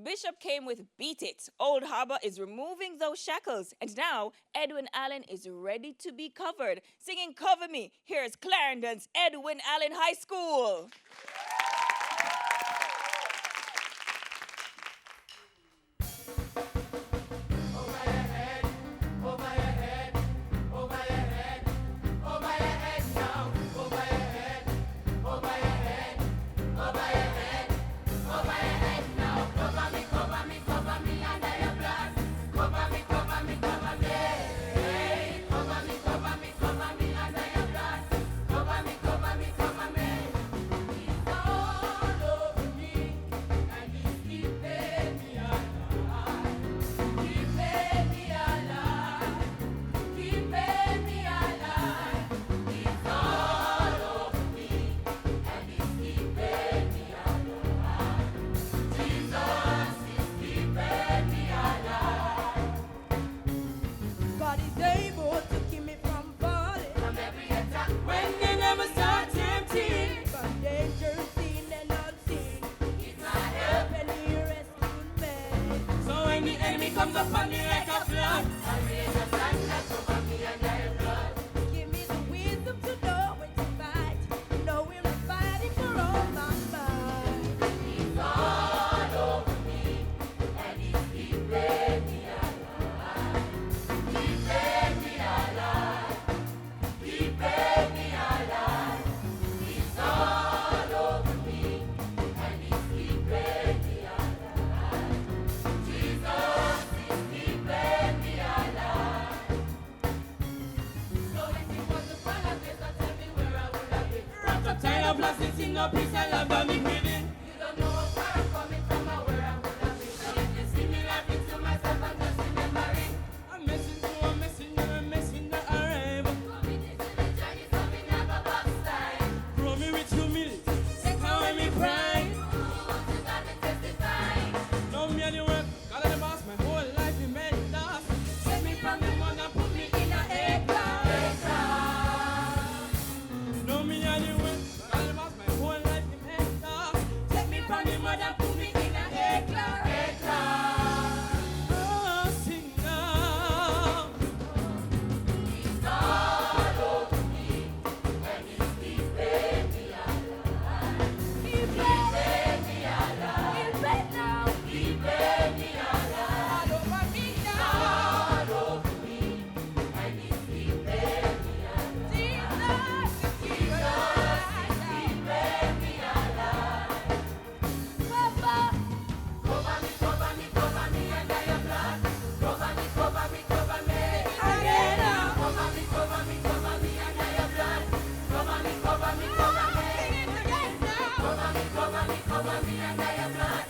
Bishop came with Beat It. Old Harbor is removing those shackles. And now Edwin Allen is ready to be covered. Singing Cover Me, here's Clarendon's Edwin Allen High School. Comes upon me like a flood. I raise a stand that over me and thy blood. Give me the wisdom to know when to fight. Know when I'm fighting for all my mind. He's all over me, and he's keeping me alive. Keeping me alive. Keeping me alive. He's all over me, and he's keeping me alive. Jesus. Tired of lost it in no peace and love that me giving. You don't know where I'm coming from or where I'm gonna be. So if you see me laughing to myself, I'm just remembering. I'm missing you, I'm missing the arrival. Grow me this in the journey so me never backslide. Grow me with humility, take away me pride. Ooh, you got me testifying. Know me and the work, God of the boss, my whole life he made it last. Take me from the mother, put me in a A-class. Know me and the work. Mother put me in a A-class. Oh, sing now. He's all over me, and he's keeping me alive. Keeping me alive. Keeping me alive. All over me now. All over me, and he's keeping me alive. Jesus is keeping me alive. Cover me under your blood. Cover me again. Cover me under your blood. Cover me again. Cover me under your blood.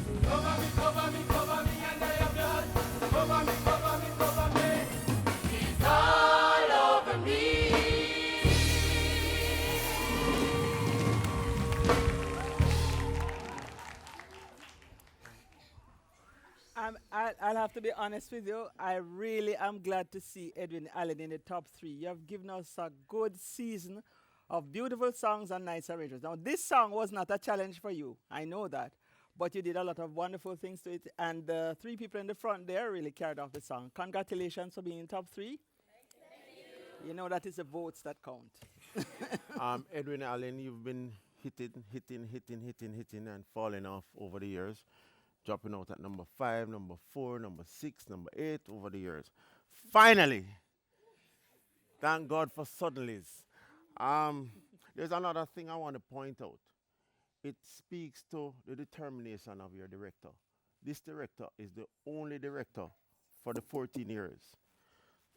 Cover me. Cover me under your blood. Cover me. He's all over me. I'll have to be honest with you. I really am glad to see Edwin Allen in the top 3. You have given us a good season of beautiful songs and nice arrangements. Now, this song was not a challenge for you. I know that. But you did a lot of wonderful things to it. And the 3 people in the front there really carried off the song. Congratulations for being in top 3. You know that is the votes that count. Edwin Allen, you've been hitting, and falling off over the years. Dropping out at number 5, number 4, number 6, number 8 over the years. Finally, thank God for suddenlies. There's another thing I want to point out. It speaks to the determination of your director. This director is the only director for the 14 years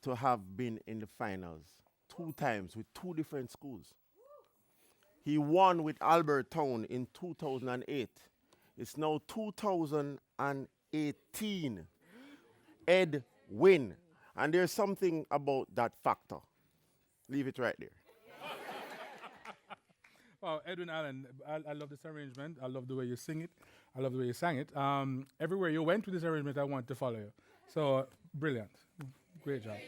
to have been in the finals 2 times with 2 different schools. He won with Albert Town in 2008. It's now 2018. Ed win. And there's something about that factor. Leave it right there. Well, Edwin Allen, I love this arrangement. I love the way you sing it. I love the way you sang it. Everywhere you went with this arrangement, I want to follow you. So, brilliant. Great job.